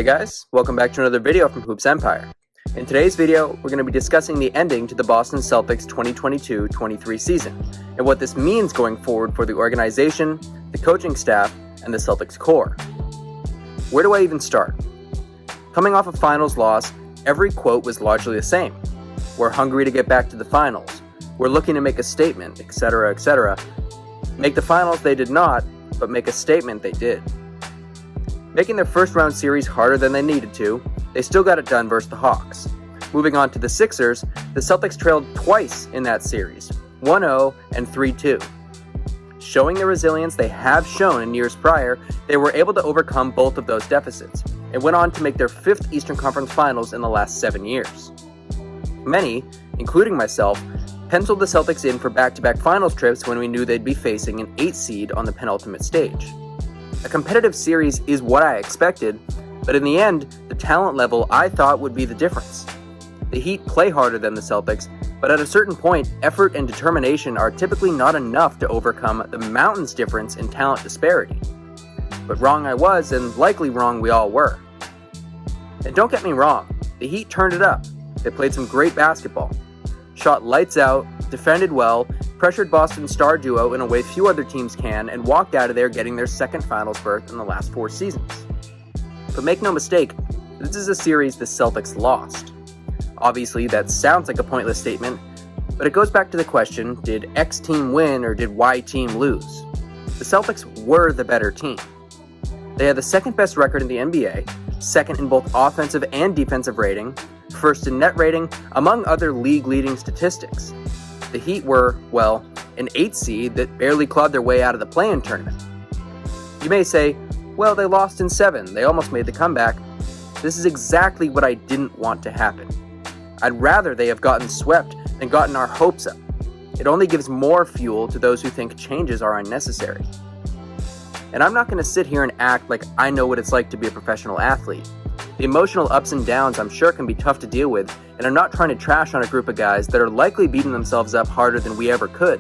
Hey guys, welcome back to another video from Hoops Empire. In today's video, we're going to be discussing the ending to the Boston Celtics 2022-23 season, and what this means going forward for the organization, the coaching staff, and the Celtics core. Where do I even start? Coming off a finals loss, every quote was largely the same. We're hungry to get back to the finals. We're looking to make a statement, etc., etc. Make the finals they did not, but make a statement they did. Making their first round series harder than they needed to, they still got it done versus the Hawks. Moving on to the Sixers, the Celtics trailed twice in that series, 1-0 and 3-2. Showing the resilience they have shown in years prior, they were able to overcome both of those deficits, and went on to make their fifth Eastern Conference Finals in the last 7 years. Many, including myself, penciled the Celtics in for back-to-back finals trips when we knew they'd be facing an 8 seed on the penultimate stage. A competitive series is what I expected, but in the end, the talent level I thought would be the difference. The Heat play harder than the Celtics, but at a certain point, effort and determination are typically not enough to overcome the mountains difference in talent disparity. But wrong I was, and likely wrong we all were. And don't get me wrong, the Heat turned it up. They played some great basketball. Shot lights out, defended well, pressured Boston's star duo in a way few other teams can, and walked out of there getting their second finals berth in the last 4 seasons. But make no mistake, this is a series the Celtics lost. Obviously, that sounds like a pointless statement, but it goes back to the question, did X team win or did Y team lose? The Celtics were the better team. They had the second best record in the NBA, second in both offensive and defensive rating, first in net rating, among other league-leading statistics. The Heat were, well, an 8 seed that barely clawed their way out of the play-in tournament. You may say, well, they lost in 7, they almost made the comeback. This is exactly what I didn't want to happen. I'd rather they have gotten swept than gotten our hopes up. It only gives more fuel to those who think changes are unnecessary. And I'm not going to sit here and act like I know what it's like to be a professional athlete. The emotional ups and downs I'm sure can be tough to deal with, and I'm not trying to trash on a group of guys that are likely beating themselves up harder than we ever could.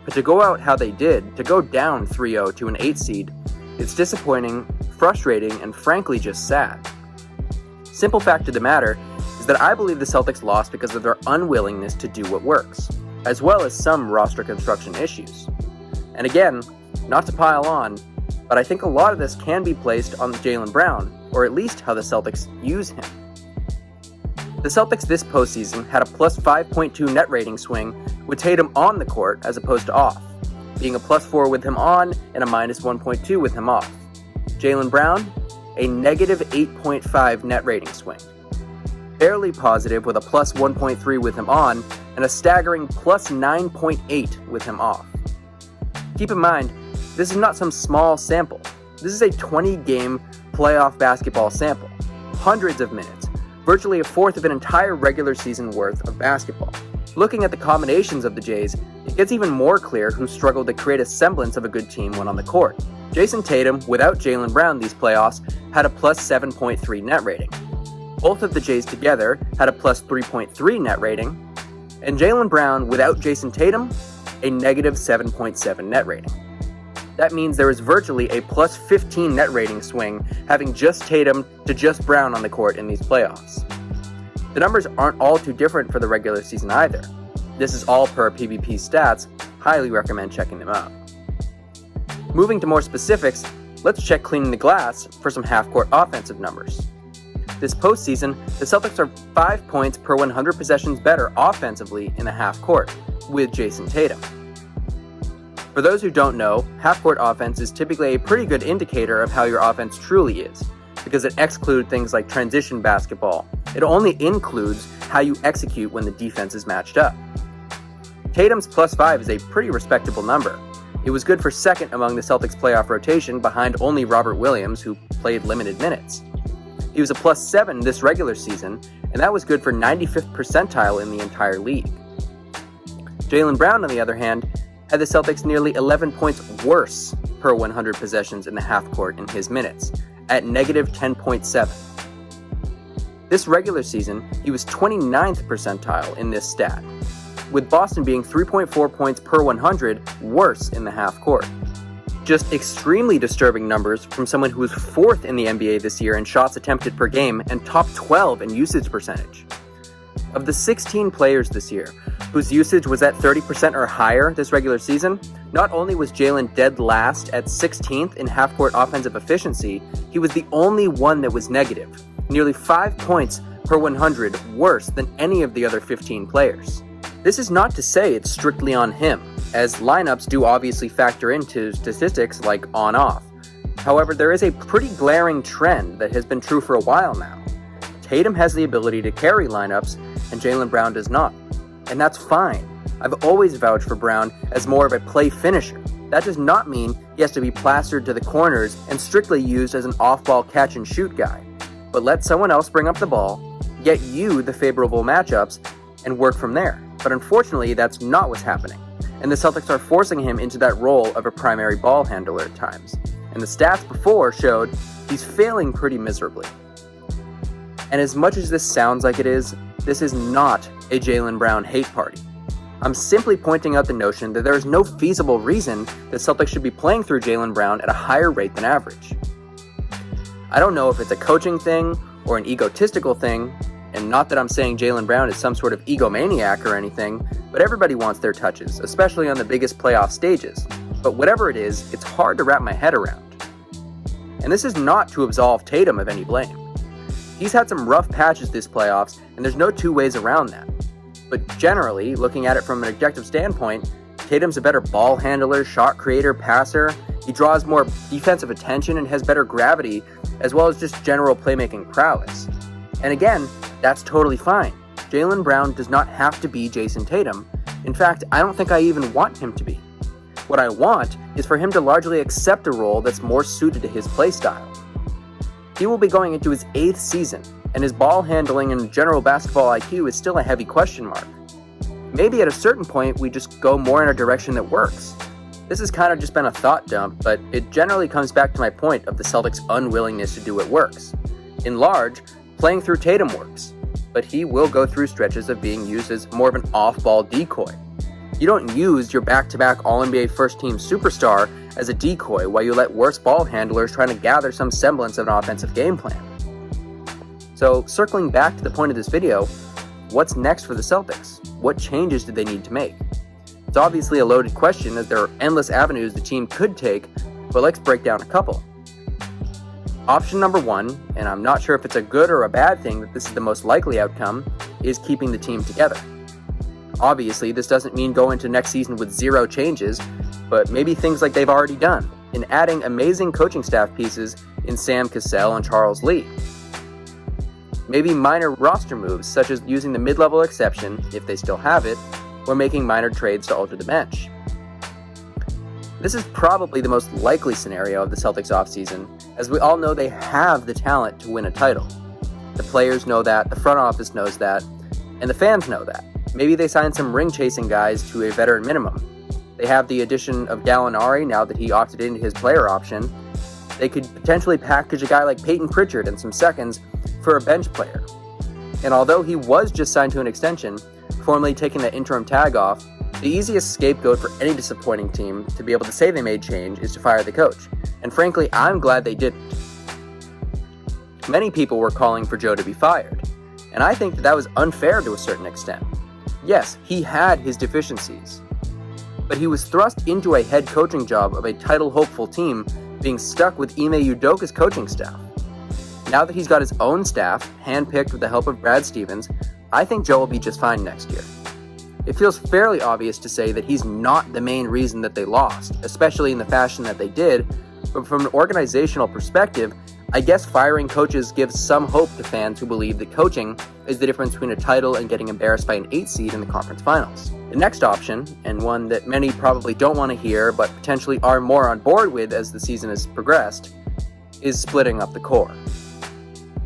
But to go out how they did, to go down 3-0 to an 8 seed, it's disappointing, frustrating, and frankly just sad. Simple fact of the matter is that I believe the Celtics lost because of their unwillingness to do what works, as well as some roster construction issues. And again, not to pile on, but I think a lot of this can be placed on Jaylen Brown, or at least how the Celtics use him. The Celtics this postseason had a plus 5.2 net rating swing with Tatum on the court as opposed to off, being a plus 4 with him on and a minus 1.2 with him off. Jaylen Brown, a negative 8.5 net rating swing. Barely positive with a plus 1.3 with him on and a staggering plus 9.8 with him off. Keep in mind, this is not some small sample. This is a 20-game playoff basketball sample. Hundreds of minutes, virtually a fourth of an entire regular season worth of basketball. Looking at the combinations of the Jays, it gets even more clear who struggled to create a semblance of a good team when on the court. Jason Tatum, without Jaylen Brown these playoffs, had a plus 7.3 net rating. Both of the Jays together had a plus 3.3 net rating, and Jaylen Brown, without Jason Tatum, a negative 7.7 net rating. That means there is virtually a plus 15 net rating swing having just Tatum to just Brown on the court in these playoffs. The numbers aren't all too different for the regular season either. This is all per PvP stats, highly recommend checking them out. Moving to more specifics, let's check cleaning the glass for some half-court offensive numbers. This postseason, the Celtics are 5 points per 100 possessions better offensively in the half-court, with Jason Tatum. For those who don't know, half-court offense is typically a pretty good indicator of how your offense truly is, because it excludes things like transition basketball. It only includes how you execute when the defense is matched up. Tatum's plus 5 is a pretty respectable number. It was good for second among the Celtics playoff rotation behind only Robert Williams, who played limited minutes. He was a plus 7 this regular season, and that was good for 95th percentile in the entire league. Jaylen Brown, on the other hand, had the Celtics nearly 11 points worse per 100 possessions in the half-court in his minutes, at negative 10.7. This regular season, he was 29th percentile in this stat, with Boston being 3.4 points per 100 worse in the half-court. Just extremely disturbing numbers from someone who was 4th in the NBA this year in shots attempted per game and top 12 in usage percentage. Of the 16 players this year whose usage was at 30% or higher this regular season, not only was Jalen dead last at 16th in half-court offensive efficiency, he was the only one that was negative, nearly 5 points per 100 worse than any of the other 15 players. This is not to say it's strictly on him, as lineups do obviously factor into statistics like on-off. However, there is a pretty glaring trend that has been true for a while now. Tatum has the ability to carry lineups, and Jaylen Brown does not. And that's fine. I've always vouched for Brown as more of a play finisher. That does not mean he has to be plastered to the corners and strictly used as an off-ball catch-and-shoot guy. But let someone else bring up the ball, get you the favorable matchups, and work from there. But unfortunately, that's not what's happening. And the Celtics are forcing him into that role of a primary ball handler at times. And the stats before showed he's failing pretty miserably. And as much as this sounds like it is, this is not a Jaylen Brown hate party. I'm simply pointing out the notion that there is no feasible reason the Celtics should be playing through Jaylen Brown at a higher rate than average. I don't know if it's a coaching thing or an egotistical thing, and not that I'm saying Jaylen Brown is some sort of egomaniac or anything, but everybody wants their touches, especially on the biggest playoff stages. But whatever it is, it's hard to wrap my head around. And this is not to absolve Tatum of any blame. He's had some rough patches this playoffs, and there's no two ways around that. But generally, looking at it from an objective standpoint, Tatum's a better ball handler, shot creator, passer. He draws more defensive attention and has better gravity, as well as just general playmaking prowess. And again, that's totally fine. Jaylen Brown does not have to be Jason Tatum. In fact, I don't think I even want him to be. What I want is for him to largely accept a role that's more suited to his playstyle. He will be going into his 8th season, and his ball handling and general basketball IQ is still a heavy question mark. Maybe at a certain point we just go more in a direction that works. This has kind of just been a thought dump, but it generally comes back to my point of the Celtics' unwillingness to do what works. In large, playing through Tatum works, but he will go through stretches of being used as more of an off-ball decoy. You don't use your back-to-back All-NBA first-team superstar as a decoy while you let worse ball handlers trying to gather some semblance of an offensive game plan. So, circling back to the point of this video, what's next for the Celtics? What changes do they need to make? It's obviously a loaded question as there are endless avenues the team could take, but let's break down a couple. Option number 1, and I'm not sure if it's a good or a bad thing that this is the most likely outcome, is keeping the team together. Obviously, this doesn't mean go into next season with 0 changes, but maybe things like they've already done, in adding amazing coaching staff pieces in Sam Cassell and Charles Lee. Maybe minor roster moves, such as using the mid-level exception, if they still have it, or making minor trades to alter the bench. This is probably the most likely scenario of the Celtics offseason, as we all know they have the talent to win a title. The players know that, the front office knows that, and the fans know that. Maybe they sign some ring-chasing guys to a veteran minimum. They have the addition of Gallinari now that he opted into his player option. They could potentially package a guy like Peyton Pritchard and some seconds for a bench player. And although he was just signed to an extension, formally taking that interim tag off, the easiest scapegoat for any disappointing team to be able to say they made change is to fire the coach. And frankly, I'm glad they didn't. Many people were calling for Joe to be fired, and I think that was unfair to a certain extent. Yes, he had his deficiencies, but he was thrust into a head coaching job of a title-hopeful team being stuck with Ime Udoka's coaching staff. Now that he's got his own staff, handpicked with the help of Brad Stevens, I think Joe will be just fine next year. It feels fairly obvious to say that he's not the main reason that they lost, especially in the fashion that they did, but from an organizational perspective, I guess firing coaches gives some hope to fans who believe that coaching is the difference between a title and getting embarrassed by an 8 seed in the conference finals. The next option, and one that many probably don't want to hear but potentially are more on board with as the season has progressed, is splitting up the core.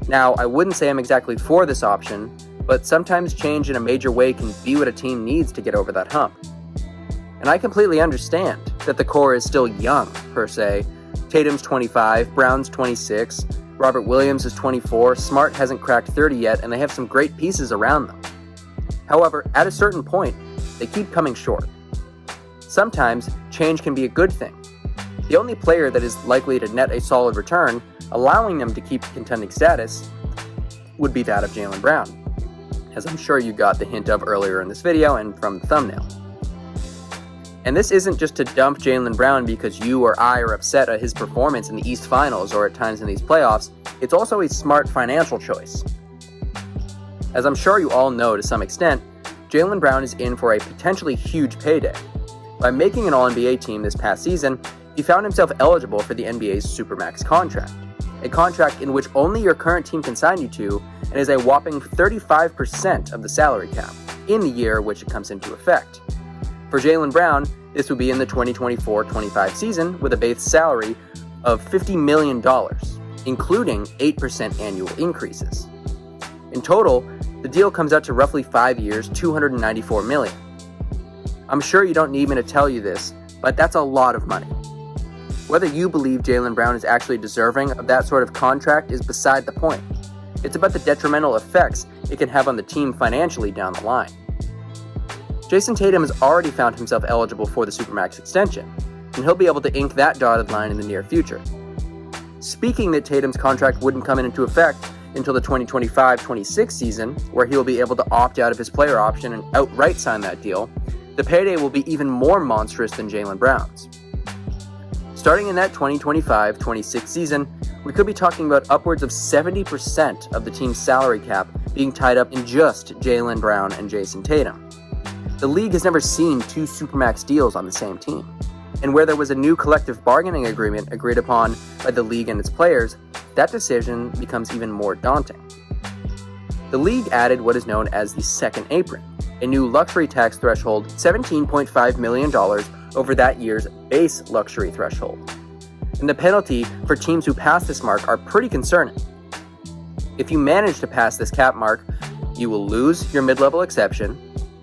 Now, I wouldn't say I'm exactly for this option, but sometimes change in a major way can be what a team needs to get over that hump. And I completely understand that the core is still young, per se. Tatum's 25, Brown's 26, Robert Williams is 24, Smart hasn't cracked 30 yet, and they have some great pieces around them. However, at a certain point, they keep coming short. Sometimes, change can be a good thing. the only player that is likely to net a solid return, allowing them to keep contending status, would be that of Jaylen Brown, as I'm sure you got the hint of earlier in this video and from the thumbnail. And this isn't just to dump Jaylen Brown because you or I are upset at his performance in the East Finals or at times in these playoffs. It's also a smart financial choice. As I'm sure you all know to some extent, Jaylen Brown is in for a potentially huge payday. By making an All-NBA team this past season, he found himself eligible for the NBA's Supermax contract, a contract in which only your current team can sign you to and is a whopping 35% of the salary cap in the year which it comes into effect. For Jaylen Brown, this would be in the 2024-25 season with a base salary of $50 million, including 8% annual increases. In total, the deal comes out to roughly 5 years, $294 million. I'm sure you don't need me to tell you this, but that's a lot of money. Whether you believe Jaylen Brown is actually deserving of that sort of contract is beside the point. It's about the detrimental effects it can have on the team financially down the line. Jason Tatum has already found himself eligible for the Supermax extension, and he'll be able to ink that dotted line in the near future. Speaking that Tatum's contract wouldn't come into effect until the 2025-26 season, where he will be able to opt out of his player option and outright sign that deal, the payday will be even more monstrous than Jaylen Brown's. Starting in that 2025-26 season, we could be talking about upwards of 70% of the team's salary cap being tied up in just Jaylen Brown and Jason Tatum. The league has never seen two Supermax deals on the same team, and where there was a new collective bargaining agreement agreed upon by the league and its players, that decision becomes even more daunting. The league added what is known as the second apron, a new luxury tax threshold $17.5 million over that year's base luxury threshold. And the penalty for teams who pass this mark are pretty concerning. If you manage to pass this cap mark, you will lose your mid-level exception,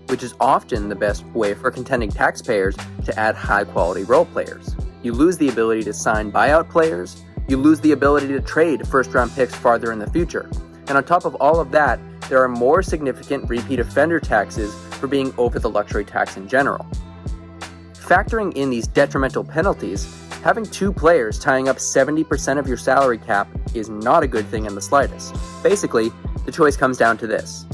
which is often the best way for contending taxpayers to add high-quality role players. You lose the ability to sign buyout players, you lose the ability to trade first-round picks farther in the future, and on top of all of that, there are more significant repeat offender taxes for being over the luxury tax in general. Factoring in these detrimental penalties, having two players tying up 70% of your salary cap is not a good thing in the slightest. Basically, the choice comes down to this.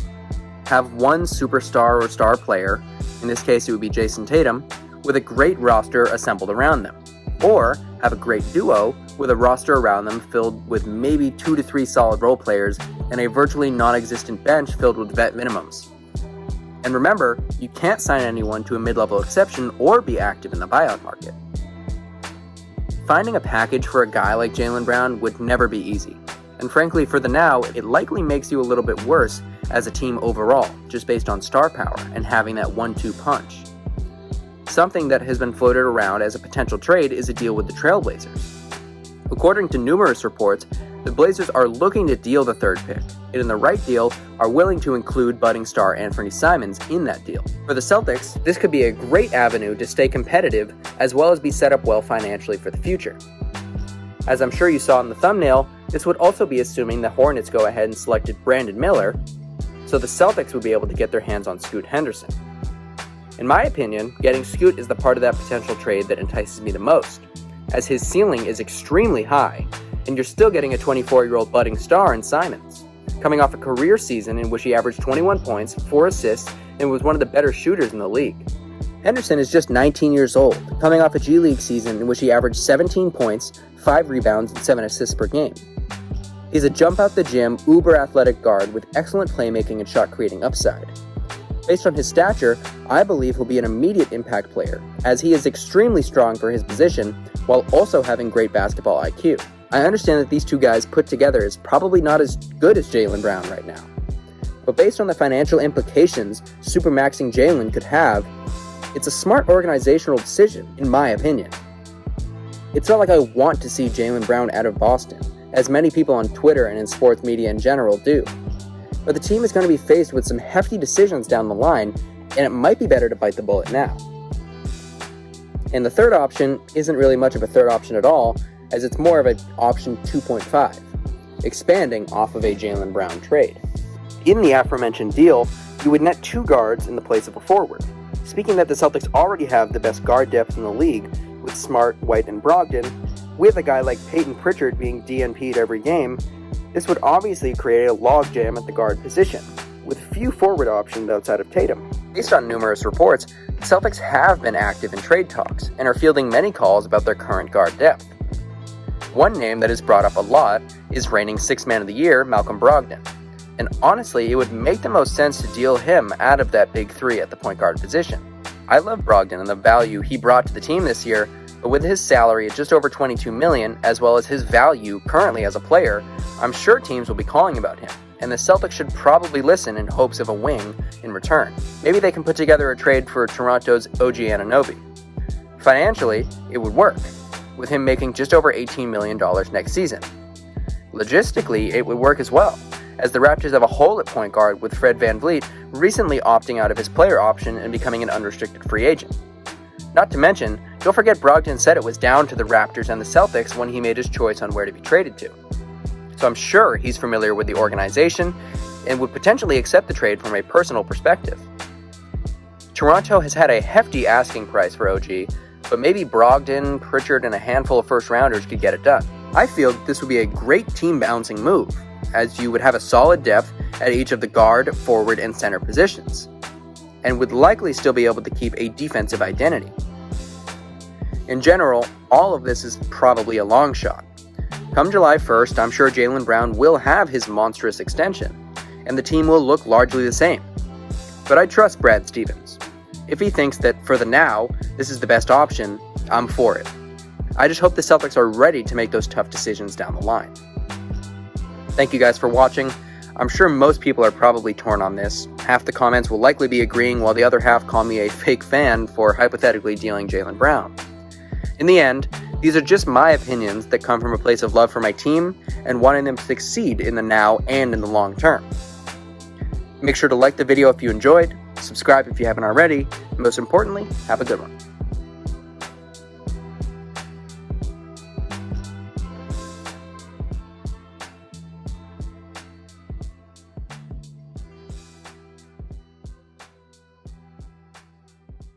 Have one superstar or star player, in this case it would be Jason Tatum, with a great roster assembled around them. Or have a great duo with a roster around them filled with maybe 2 to 3 solid role players and a virtually non-existent bench filled with vet minimums. And remember, you can't sign anyone to a mid-level exception or be active in the buyout market. Finding a package for a guy like Jaylen Brown would never be easy. And frankly, for the now, it likely makes you a little bit worse as a team overall, just based on star power and having that 1-2 punch. Something that has been floated around as a potential trade is a deal with the Trailblazers. According to numerous reports, the Blazers are looking to deal the third pick, and in the right deal, are willing to include budding star Anthony Simons in that deal. For the Celtics, this could be a great avenue to stay competitive as well as be set up well financially for the future. As I'm sure you saw in the thumbnail, this would also be assuming the Hornets go ahead and selected Brandon Miller, so the Celtics would be able to get their hands on Scoot Henderson. In my opinion, getting Scoot is the part of that potential trade that entices me the most, as his ceiling is extremely high, and you're still getting a 24-year-old budding star in Simons, coming off a career season in which he averaged 21 points, 4 assists, and was one of the better shooters in the league. Henderson is just 19 years old, coming off a G League season in which he averaged 17 points, 5 rebounds, and 7 assists per game. He's a jump-out-the-gym, uber-athletic guard with excellent playmaking and shot-creating upside. Based on his stature, I believe he'll be an immediate impact player, as he is extremely strong for his position, while also having great basketball IQ. I understand that these two guys put together is probably not as good as Jaylen Brown right now. But based on the financial implications supermaxing Jaylen could have, it's a smart organizational decision, in my opinion. It's not like I want to see Jaylen Brown out of Boston, as many people on Twitter and in sports media in general do. But the team is going to be faced with some hefty decisions down the line, and it might be better to bite the bullet now. And the third option isn't really much of a third option at all, as it's more of an option 2.5, expanding off of a Jaylen Brown trade. In the aforementioned deal, you would net 2 guards in the place of a forward. Speaking that the Celtics already have the best guard depth in the league, with Smart, White, and Brogdon, with a guy like Peyton Pritchard being DNP'd every game, this would obviously create a logjam at the guard position, with few forward options outside of Tatum. Based on numerous reports, the Celtics have been active in trade talks and are fielding many calls about their current guard depth. One name that is brought up a lot is reigning Sixth Man of the Year, Malcolm Brogdon. And honestly, it would make the most sense to deal him out of that big three at the point guard position. I love Brogdon and the value he brought to the team this year, but with his salary at just over $22 million, as well as his value currently as a player, I'm sure teams will be calling about him, and the Celtics should probably listen in hopes of a wing in return. Maybe they can put together a trade for Toronto's OG Anunoby. Financially, it would work, with him making just over $18 million next season. Logistically, it would work as well, as the Raptors have a hole at point guard with Fred VanVleet recently opting out of his player option and becoming an unrestricted free agent. Not to mention, don't forget Brogdon said it was down to the Raptors and the Celtics when he made his choice on where to be traded to. So I'm sure he's familiar with the organization and would potentially accept the trade from a personal perspective. Toronto has had a hefty asking price for OG, but maybe Brogdon, Pritchard, and a handful of first-rounders could get it done. I feel this would be a great team-balancing move, as you would have a solid depth at each of the guard, forward, and center positions, and would likely still be able to keep a defensive identity. In general, all of this is probably a long shot. Come July 1st, I'm sure Jaylen Brown will have his monstrous extension, and the team will look largely the same. But I trust Brad Stevens. If he thinks that for the now, this is the best option, I'm for it. I just hope the Celtics are ready to make those tough decisions down the line. Thank you guys for watching. I'm sure most people are probably torn on this. Half the comments will likely be agreeing, while the other half call me a fake fan for hypothetically dealing Jaylen Brown. In the end, these are just my opinions that come from a place of love for my team and wanting them to succeed in the now and in the long term. Make sure to like the video if you enjoyed, subscribe if you haven't already, and most importantly, have a good one.